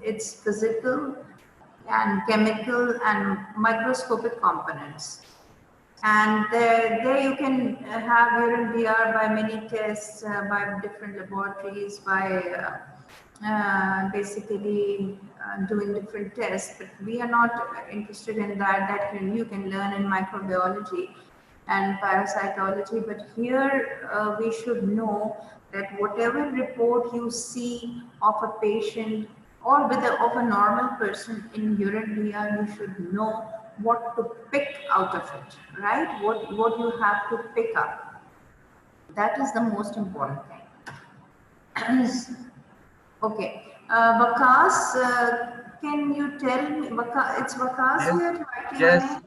its physical and chemical and microscopic components. And there you can have urine DR by many tests, by different laboratories, by basically doing different tests. But we are not interested in that. That you can learn in microbiology and parasitology. But here we should know that whatever report you see of a patient or of a normal person in urine DR, you should know what to pick out of it, right? What you have to pick up. That is the most important thing. Okay, Vakas, can you tell me? It's Vakas Yes, here writing your yes, name.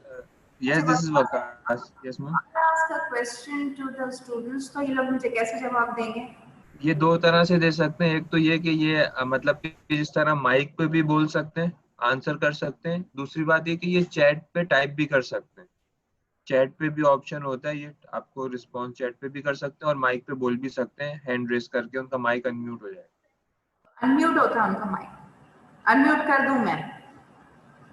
yes. अच्छा, This is Vakas, Vakas. Yes, ma'am. I ask a question to the students, तो ये लोग मुझे कैसे जवाब देंगे? ये दो तरह से दे सकते हैं। एक तो ये कि ये मतलब कि जिस तरह माइक पे भी बोल सकते हैं, आंसर कर सकते हैं। दूसरी बात ये कि ये चैट पे टाइप भी कर सकते हैं। चैट पे भी ऑप्शन होता है, ये आपको रिस्पॉन्स चैट पे भी कर सकते हैं और माइक पे बोल भी सकते हैं, हैंड रेस करके उनका माइक अनम्यूट हो जाएगा। अनम्यूट होता है उनका माइक, अनम्यूट कर दूं मैं?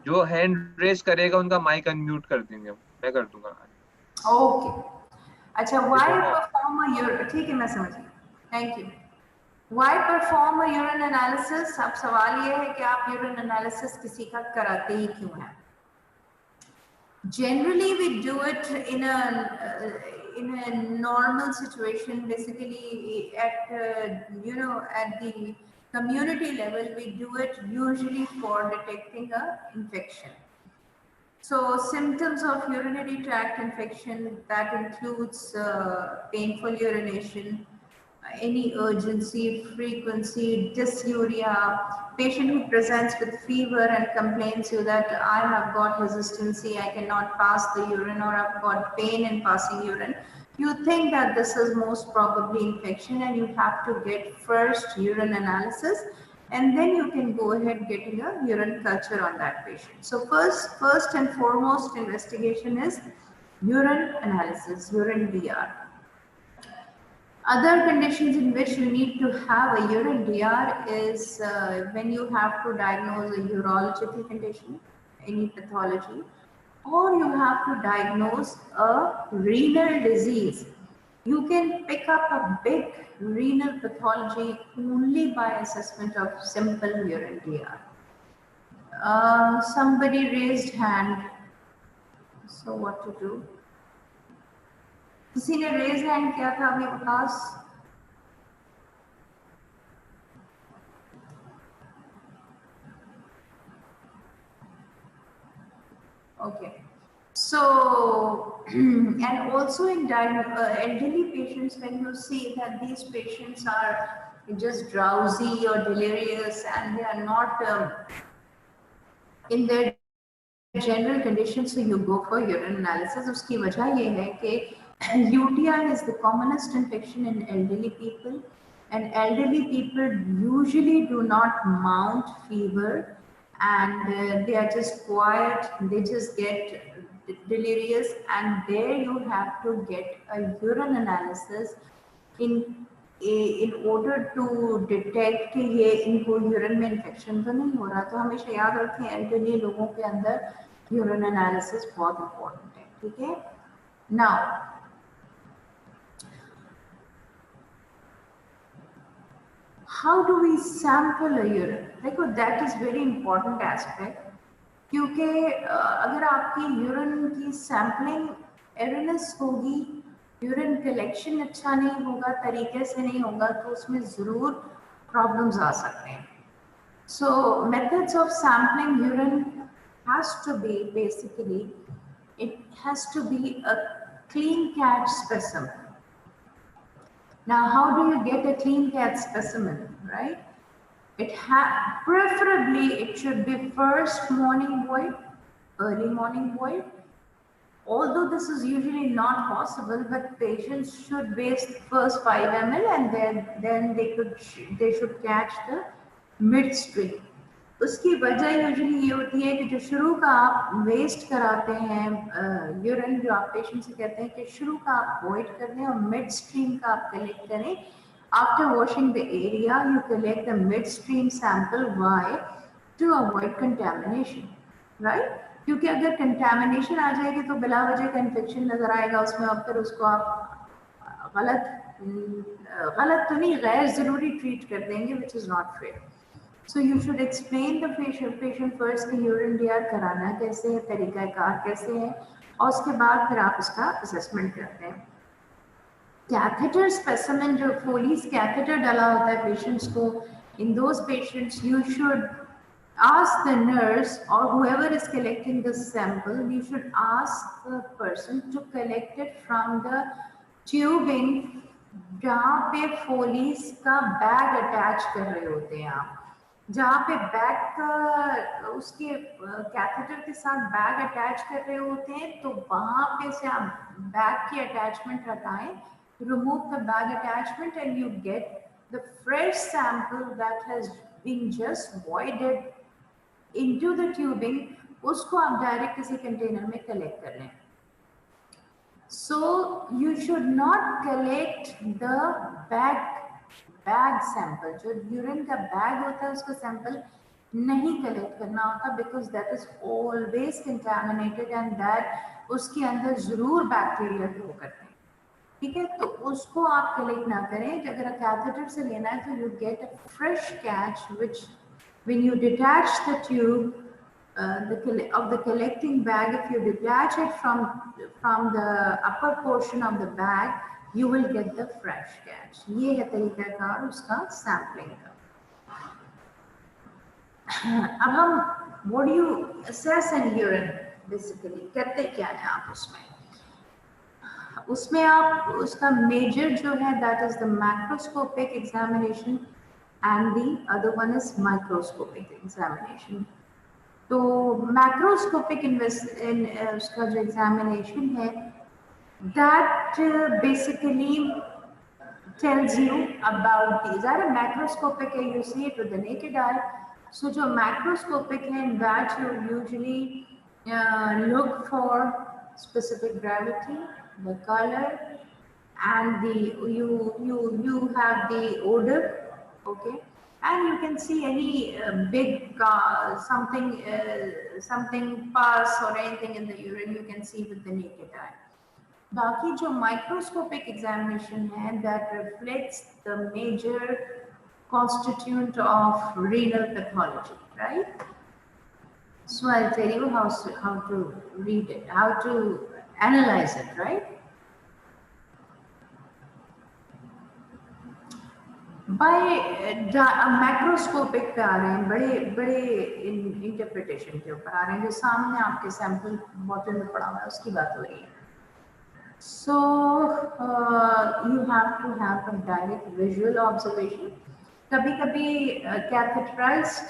जो हैंड रेस करेगा उनका माइक अनम्यूट कर देंगे, मैं कर दूंगा। ओके, अच्छा, ये व्हाई दोनों। परफॉर्म अ यूरिन, ठीक है मैं समझ गई, thank you. Why perform a urine analysis, अब सवाल ये है कि आप यूरिन एनालिसिस किसी का कराते ही क्यों हैं? Generally, we do it in a normal situation. Basically, at at the community level, we do it usually for detecting a infection. So symptoms of urinary tract infection, that includes painful urination, any urgency, frequency, dysuria, patient who presents with fever and complains you that I have got hesitancy, I cannot pass the urine, or I've got pain in passing urine. You think that this is most probably infection and you have to get first urine analysis, and then you can go ahead getting a urine culture on that patient. So first and foremost investigation is urine analysis, urine DR. Other conditions in which you need to have a urine DR is when you have to diagnose a urological condition, any pathology, or you have to diagnose a renal disease. You can pick up a big renal pathology only by assessment of simple urine DR. Somebody raised hand, so what to do? किसी ने raise hand किया था अभी विकास? Okay, so and also in elderly patients, when you see that these patients are just drowsy or delirious and they are not in their general condition, so you go for urine analysis. उसकी वजह ये है कि UTI is the commonest infection in elderly people, and elderly people usually do not mount fever, and they are just quiet, they just get delirious, and there you have to get a urine analysis in in order to detect कि ये इनको urine में infection तो नहीं हो रहा। तो हमेशा याद रखें एल्डरली लोगों के अंदर यूरिन एनालिसिस बहुत इंपॉर्टेंट है, ठीक है। Now how do we sample a urine? देखो that is very important aspect, क्योंकि अगर आपकी यूरिन की सैम्पलिंग एररलेस होगी, यूरिन कलेक्शन अच्छा नहीं होगा, तरीके से नहीं होगा, तो उसमें ज़रूर प्रॉब्लम्स आ सकते हैं। सो methods of sampling urine has to be basically, it has to be a clean cat specimen. Now how do you get a clean cat specimen, right? Preferably it should be first morning void, early morning void. Although this is usually not possible, but patients should waste first 5 ml and then they should catch the midstream. उसकी वजह usually ये होती है कि जो शुरू का आप वेस्ट कराते हैं यूरिन, जो आप पेशेंट से कहते हैं कि शुरू का आप अवॉइड कर दें और मिड स्ट्रीम का आप कलेक्ट करें, After washing the area, you collect the midstream sample. Why? To avoid contamination, right? क्योंकि अगर contamination आ जाएगी तो बिला वजह का infection नजर आएगा उसमें, और फिर उसको आप गलत तो नहीं, गैर जरूरी ट्रीट कर देंगे, which is not fair. So you should explain the patient first कि यूरिन डियर कराना कैसे है, तरीकाकार कैसे है, और उसके बाद फिर आप उसका असेसमेंट करते हैं. कैथेटर स्पेसिमेन, जो फोलीज कैथेटर डाला होता है पेशेंट्स को, in those patients you should ask the nurse or whoever is collecting the sample, you should ask the person to collect it from the tubing जहाँ पे Follies का bag attach कर रहे होते हैं आप, जहाँ पे बैग का उसके कैथेटर के साथ बैग अटैच कर रहे होते हैं, तो वहाँ पे से आप बैग की अटैचमेंट हटाएं, remove the bag attachment and you get the fresh sample that has been just voided into the tubing, उसको आप डायरेक्ट किसी कंटेनर में कलेक्ट कर लें. So you should not collect the bag sample. जो urine का bag होता है उसका सैंपल नहीं कलेक्ट करना होता, because that is always contaminated and that उसके अंदर जरूर बैक्टीरिया ग्रो करते हैं. ठीक है, तो उसको आप कलेक्ट ना करें. अगर कैथेटर से लेना है तो you get a fresh catch which when you detach the tube of the collecting bag, if you detach it from the upper portion of the bag, you will get the fresh catch. ये है तरीकाकार उसका sampling का. अब हम what do you assess in urine basically करते क्या है आप उसमें? उसमें आप उसका मेजर जो है that is the macroscopic examination and the other one is microscopic examination. तो मैक्रोस्कोपिक उसका जो एग्जामिनेशन है that basically tells you about these. अगर मैक्रोस्कोपिक है you see it with the naked eye. So जो मैक्रोस्कोपिक है in that you usually look for specific gravity, the color, and you have the odor, okay, and you can see any big something pus or anything in the urine, you can see with the naked eye. बाकी जो microscopic examination है that reflects the major constituent of renal pathology, right? So I'll tell you how to read it, how to analyze it, right? By macroscopic पे आ रहे हैं, बड़े बड़े interpretation के ऊपर आ रहे हैं, जो सामने आपके सैंपल बॉटल में पड़ा हुआ है उसकी बात हो रही है. So you have to have a direct visual observation. कभी कभी कैथेटराइज्ड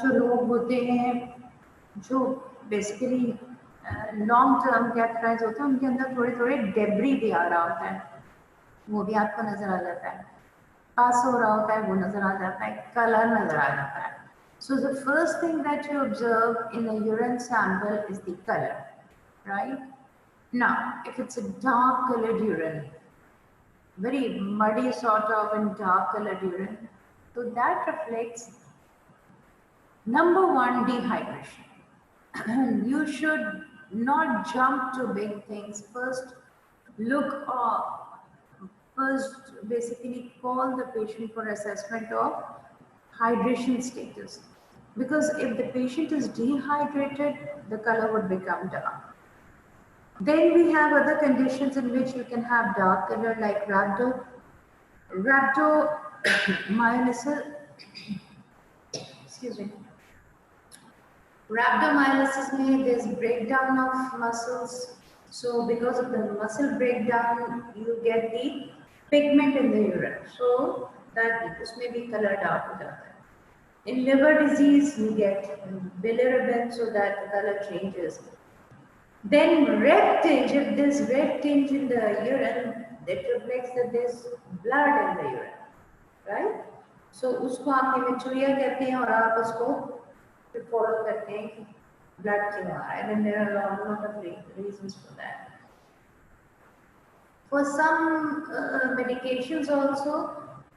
जो लोग होते हैं, जो बेसिकली लॉन्ग टर्म कैथेटराइज होते हैं, उनके अंदर थोड़े थोड़े डेब्री भी आ रहा होता है, वो भी आपको नजर आ जाता है. पास हो रहा होता है वो नजर आ जाता है, कलर नजर आ जाता है. So the first thing that you observe in a urine sample is the color, right? Now, if it's a dark colored urine, very muddy sort of and dark colored urine, so that reflects number one, dehydration. You should not jump to big things. First basically call the patient for assessment of hydration status, because if the patient is dehydrated, the color would become dark. Then we have other conditions in which you can have dark color like rhabdomyolysis. Excuse me. Rhabdomyolysis means there's breakdown of muscles. So because of the muscle breakdown, you get the pigment in the urine. So that उसमें भी color dark हो जाता है. In liver disease, you get bilirubin, so that the color changes. Then red tinge, if there's red tinge in the urine, that reflects that there's blood in the urine, right? So उसको आप हेमेचुरिया कहते हैं और आप उसको follow करते हैं कि blood क्यों आ रहा है, and there are a lot of reasons for that. For some medications also,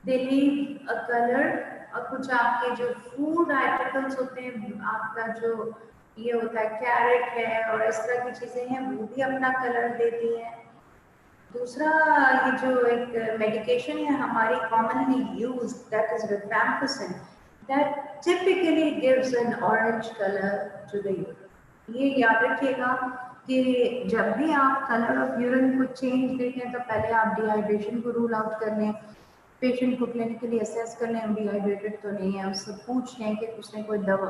they leave a color. और कुछ आपके जो फूड आर्टिकल्स होते हैं, आपका जो ये होता है कैरेट है और इस तरह की चीजें हैं, वो भी अपना कलर देती हैं। दूसरा, ये जो एक मेडिकेशन है हमारी commonly use, that is rifampicin, that typically gives an orange colour to the urine. ये याद रखिएगा कि जब भी आप कलर ऑफ यूरिन को चेंज देखें तो पहले आप डिहाइड्रेशन को रूल आउट कर लें, पेशेंट को क्लिनिकली असेस कर लें डिहाइड्रेटेड तो नहीं है, उससे पूछ लें कि उसने कोई दवा,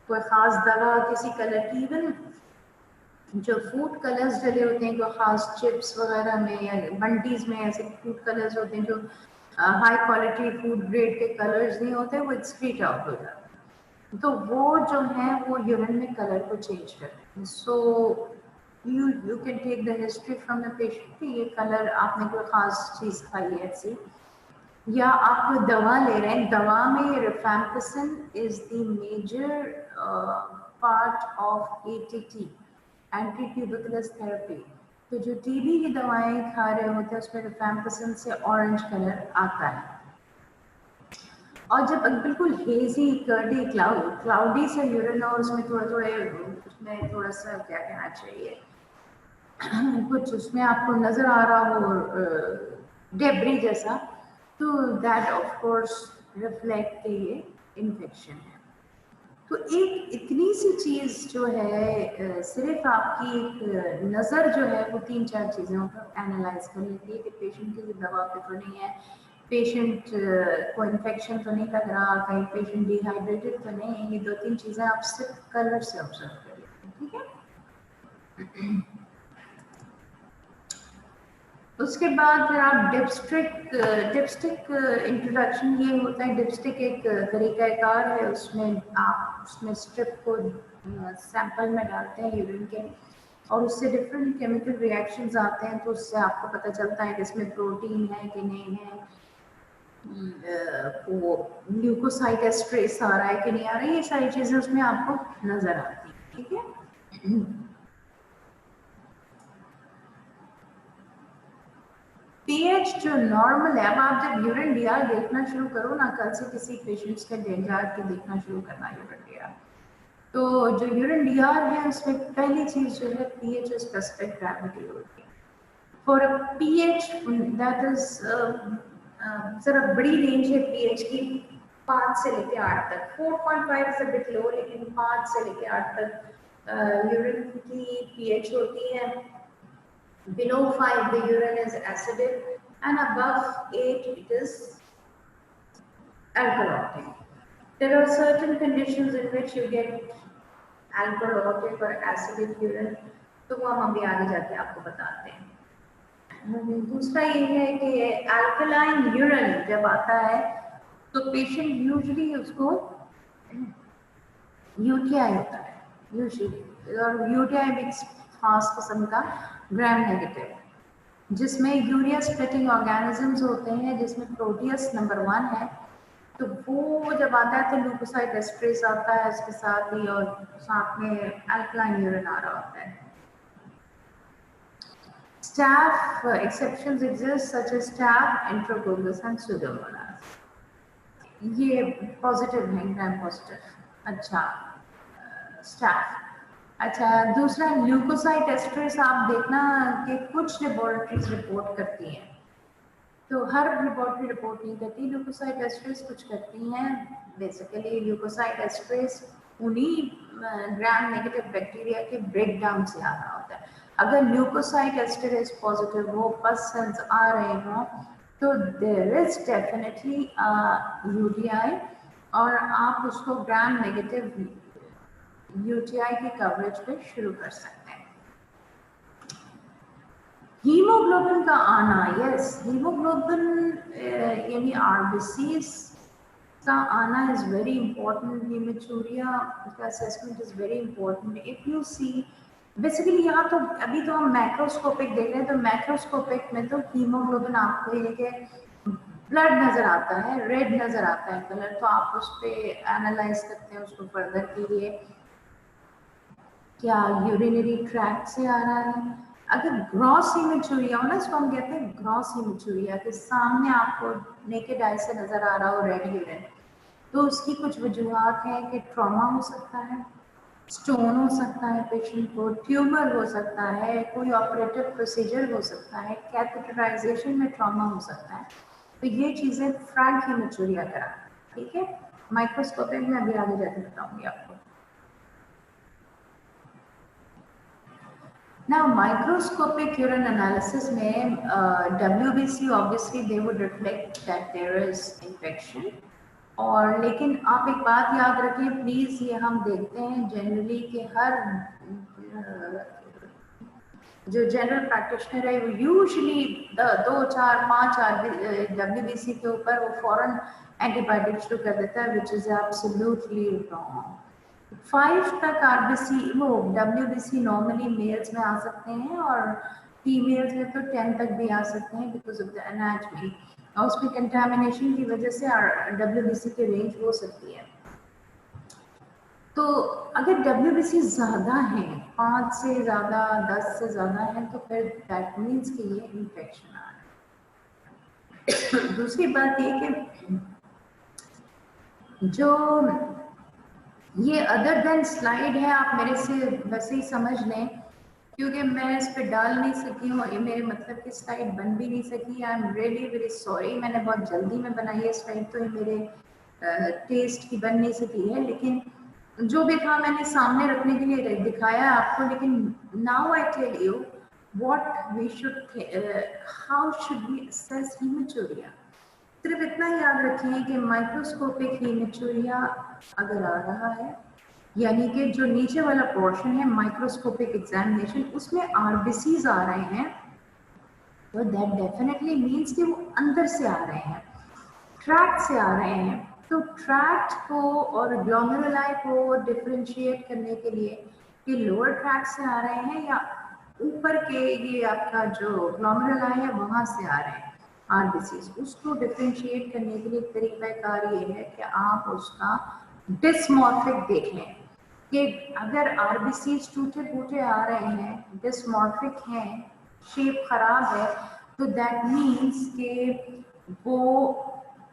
कोई ख़ास दवा किसी कलर की, इवन जो फूड कलर्स डले होते हैं, जो खास चिप्स वगैरह में या बंटीज में ऐसे फूड कलर्स होते हैं जो हाई क्वालिटी फूड ग्रेड के कलर्स नहीं होते, वो एक्सक्रीट आउट हो जाते हैं, तो वो जो है वो यूरिन में कलर को चेंज करते हैं। So you can take the history from the patient कि ये कलर आपने कोई खास चीज़ खाई है ऐसी, या आप कोई दवा ले रहे हैं, दवा में rifampicin is the major part of ATT, anti tuberculous therapy. तो जो टीबी की दवाएं खा रहे होते हैं उसमें रिफैम्पिसिन से ऑरेंज कलर आता है। और जब बिल्कुल हेजी कर्डी क्लाउडी से यूरिन और उसमें उसमें थोड़ा सा क्या कहना चाहिए, कुछ उसमें आपको नजर आ रहा हो डेब्री जैसा, तो दैट ऑफ कोर्स रिफ्लेक्ट ये इन्फेक्शन है। तो एक इतनी सी चीज जो है, सिर्फ आपकी एक नज़र जो है वो 3-4 चीज़ों पर एनालाइज कर लेती है कि पेशेंट की दवा पे तो नहीं है, पेशेंट को इन्फेक्शन तो नहीं लग रहा, कहीं पेशेंट डिहाइड्रेटेड तो नहीं है। ये 2-3 चीज़ें आप सिर्फ कलर से ऑब्जर्व कर लेते हैं, ठीक है। उसके बाद फिर आप डिपस्टिक इंट्रोडक्शन, ये होता है डिपस्टिक एक तरीक़ाकार है, उसमें आप उसमें स्ट्रिप को सैंपल में डालते हैं यूरिन के, और उससे डिफरेंट केमिकल रिएक्शंस आते हैं, तो उससे आपको पता चलता है कि इसमें प्रोटीन है कि नहीं है, वो ल्यूकोसाइट एस्ट्रेस आ रहा है कि नहीं आ रहा है, ये सारी चीज़ें उसमें आपको नज़र आती हैं, ठीक है। पीएच जो नॉर्मल है, अब आप जब यूरिन डीआर देखना शुरू करो ना, कल से किसी पेशेंट्स का डेंजार के देखना शुरू करना यूरिन डीआर, तो जो यूरिन डीआर है उसमें पहली चीज जो है पीएच स्पेसिफिक ग्रेविटी होती है। For a pH that is जरा बड़ी रेंज है पीएच की, 5 से लेके 8 तक। 4.5 इज अ बिट लो, लेकिन 5 से लेके 8 तक यूरिन की पीएच होती है। Below 5 the urine is acidic, and above 8 it is alkalotic. There are certain conditions in which you get alkalotic or acidic urine, तो वो हम अभी आगे जाके आपको बताते हैं। दूसरा ये है कि alkaline urine जब आता है तो पेशेंट यूजुअली उसको यूटीआई होता है यूजुअली, और यूटीआई भी खास किस्म का ग्राम नेगेटिव, जिसमें यूरिया स्प्लिटिंग ऑर्गेनिजम्स होते हैं, जिसमें प्रोटियस नंबर 1 है, तो वो जब आता है तो ल्यूकोसाइट एस्ट्रेस आता है इसके साथ ही, और साथ में अल्कलाइन यूरिन आ रहा होता है। Staph exceptions exist such as staph, enterococcus and pseudomonas, ये पॉजिटिव है, ग्राम पॉजिटिव। अच्छा, स्टैफ। अच्छा, दूसरा ल्यूकोसाइट एस्ट्रेस आप देखना कि कुछ लेबोरेटरीज रिपोर्ट करती हैं, तो हर लेबोरेटरी रिपोर्ट नहीं करती। ल्यूकोसाइट एस्ट्रेस कुछ करती हैं, बेसिकली ल्यूकोसाइट एस्ट्रेस उन्हीं ग्राम नेगेटिव बैक्टीरिया के ब्रेक डाउन से आ रहा होता है। अगर ल्यूकोसाइट एस्ट्रेस पॉजिटिव हो, पस सेल्स आ रहे हों, तो देयर इज डेफिनेटली यूटीआई, और आप उसको ग्राम नेगेटिव यूटीआई की कवरेज पे शुरू कर सकते हैं। हीमोग्लोबिन का आना, यस, हीमोग्लोबिन यानी आरबीसीज का आना इज वेरी इंपॉर्टेंट। हीमेचूरिया का assessment is very important. If you see basically यहाँ तो अभी तो हम मैक्रोस्कोपिक देख रहे हैं, तो मैक्रोस्कोपिक में तो हीमोग्लोबिन आपको ये कि ब्लड नजर आता है, रेड नजर आता है कलर, तो आप उस पर एनालाइज करते हैं उसको फर्दर के लिए क्या यूरिनरी ट्रैक्ट से आ रहा है। अगर ग्रॉस इमेचुरिया हो ना, इसको हम कहते हैं ग्रॉस इमेचुरिया, के सामने आपको नेकेड आई से नजर आ रहा हो रेड यूरिन, तो उसकी कुछ वजूहत हैं कि ट्रॉमा हो सकता है, स्टोन हो सकता है पेशेंट को, ट्यूमर हो सकता है, कोई ऑपरेटिव प्रोसीजर हो सकता है, कैथेटराइजेशन में ट्रॉमा हो सकता है। तो ये चीजें फ्रैंक हेमेचुरिया करा, ठीक है। माइक्रोस्कोपिक में अभी आगे जाकर बताऊंगी आपको। Now, microscopic urine analysis में WBC obviously they would reflect that there is infection, और लेकिन आप एक बात याद रखिए प्लीज, ये हम देखते हैं जनरली कि हर जो जनरल प्रैक्टिशनर है वो यूजुअली 2 4 5 WBC के ऊपर वो फौरन एंटीबायोटिक शुरू कर देता है, विच इज एब्सोल्युटली रॉन्ग। 5 तक आरबीसी वो WBC नॉर्मली मेल्स में आ सकते हैं और फीमेल्स में तो 10 तक भी आ सकते हैं बिकॉज ऑफ द एनाटॉमी, और उसमें कंटामिनेशन की वजह से WBC की रेंज हो सकती है। तो अगर WBC ज़्यादा है, 5 से ज़्यादा 10 से ज़्यादा है, तो फिर दैट मीन्स कि ये इन्फेक्शन आ रहा है। दूसरी बात ये कि जो ये अदर देन स्लाइड है, आप मेरे से वैसे ही समझ लें, क्योंकि मैं इस पर डाल नहीं सकी हूँ, ये मेरे मतलब की स्लाइड बन भी नहीं सकी। I am really very sorry, मैंने बहुत जल्दी में बनाई है स्लाइड, तो ये मेरे टेस्ट की बन नहीं सकी है, लेकिन जो भी था मैंने सामने रखने के लिए दिखाया आपको। लेकिन now I tell you what we should, how should we assess haematuria. सिर्फ इतना याद रखिए कि माइक्रोस्कोपिक हेमेचुरिया अगर आ रहा है, यानी कि जो नीचे वाला पोर्शन है माइक्रोस्कोपिक एग्जामिनेशन, उसमें आरबीसीज आ रहे हैं, तो दैट डेफिनेटली मीन्स कि वो अंदर से आ रहे हैं, ट्रैक्ट से आ रहे हैं। तो ट्रैक्ट को और ग्लोमेरुलाई को डिफरेंशिएट करने के लिए कि लोअर ट्रैक्ट से आ रहे हैं या ऊपर के ये आपका जो ग्लोमेरुलाई है वहां से आ रहे हैं आरबीसीज, उसको डिफरेंशिएट करने के लिए तरीकाकार ये है कि आप उसका डिस्मॉर्फिक देख लें कि अगर आरबीसीज टूटे फूटे आ रहे हैं, डिस्मॉर्फिक हैं, शेप खराब है, तो दैट मीन्स कि वो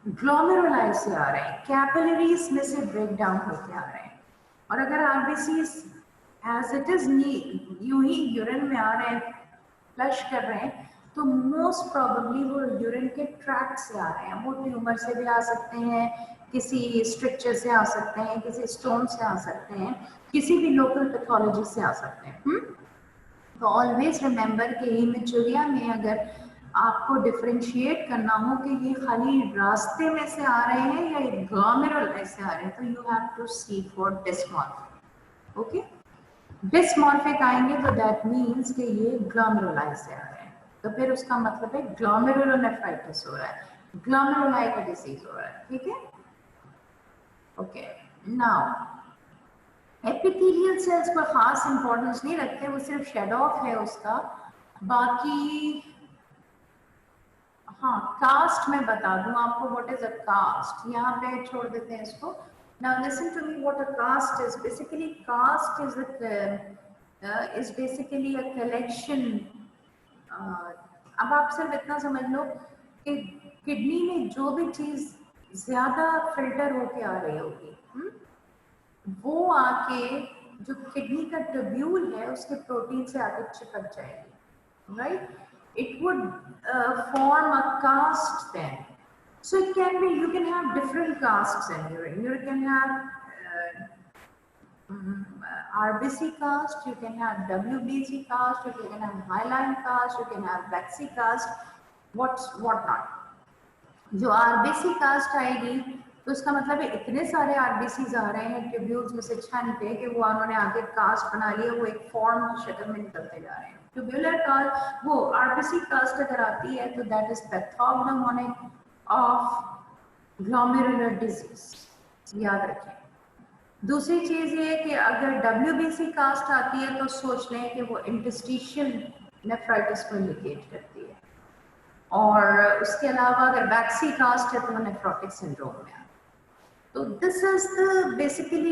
ग्लोमेरुलाई से आ रहे हैं, कैपिलरीज में से ब्रेक डाउन होके आ रहे हैं। और अगर आरबीसीज एज इट इज यूं ही यूरिन में आ रहे हैं, फ्लश कर रहे हैं, तो मोस्ट प्रोबेबली वो यूरिन के ट्रैक्ट से आ रहे हैं। वो ट्यूमर से भी आ सकते हैं, किसी स्ट्रक्चर से आ सकते हैं, किसी स्टोन से आ सकते हैं, किसी भी लोकल पैथोलॉजी से आ सकते हैं। तो ऑलवेज रिमेंबर कि हेमेचुरिया में अगर आपको डिफरेंशिएट करना हो कि ये खाली रास्ते में से आ रहे हैं या ये ग्लोमेरुलाई से आ रहे हैं, तो you have to see for dysmorphic. Okay, dysmorphic आएंगे तो दैट मीन्स कि ये ग्लोमेरुलाई से आ रहे हैं, तो फिर उसका मतलब है ग्लोमेरुलोनेफ्राइटिस हो रहा है, ग्लोमेरुलाई का डिसीज हो रहा है। ठीक है, ओके। नाउ एपिथेलियल सेल्स पर खास इंपॉर्टेंस नहीं रखते, वो सिर्फ शेड ऑफ है उसका। बाकी हाँ, कास्ट मैं बता दूं आपको, व्हाट इज अ कास्ट, यहाँ पे छोड़ देते हैं इसको। Now listen to me, what a caste is basically, caste is basically a collection. अब आप सिर्फ इतना समझ लो कि किडनी में जो भी चीज ज्यादा फिल्टर होके आ रही होगी, वो आके जो किडनी का ट्यूब्यूल है उसके प्रोटीन से आके चिपक जाएगी, right? It would form a cast then. So it can be, you can have different casts in urine. You can have RBC cast, you can have WBC cast, you can have Highline cast, you can have Baxi cast, what not. जो RBC cast आएगी तो उसका मतलब है इतने सारे RBCs आ रहे हैं ट्यूब्यूल्स में से छन पे कि वो उन्होंने आगे कास्ट बना लिया, वो एक फॉर्म की शक्ल में निकलते जा रहे हैं। ट्यूब्यूलर कास्ट, वो RBC कास्ट अगर आती है तो that is pathognomonic of glomerular disease, याद रखें। दूसरी चीज ये कि अगर WBC कास्ट आती है तो सोच लें कि वो इंटरस्टिशियल नेफ्राइटिस को इंडिकेट करती है, और उसके अलावा अगर बैक्सी कास्ट है तो वो नेफ्रोटिक सिंड्रोम में। तो दिस इज द बेसिकली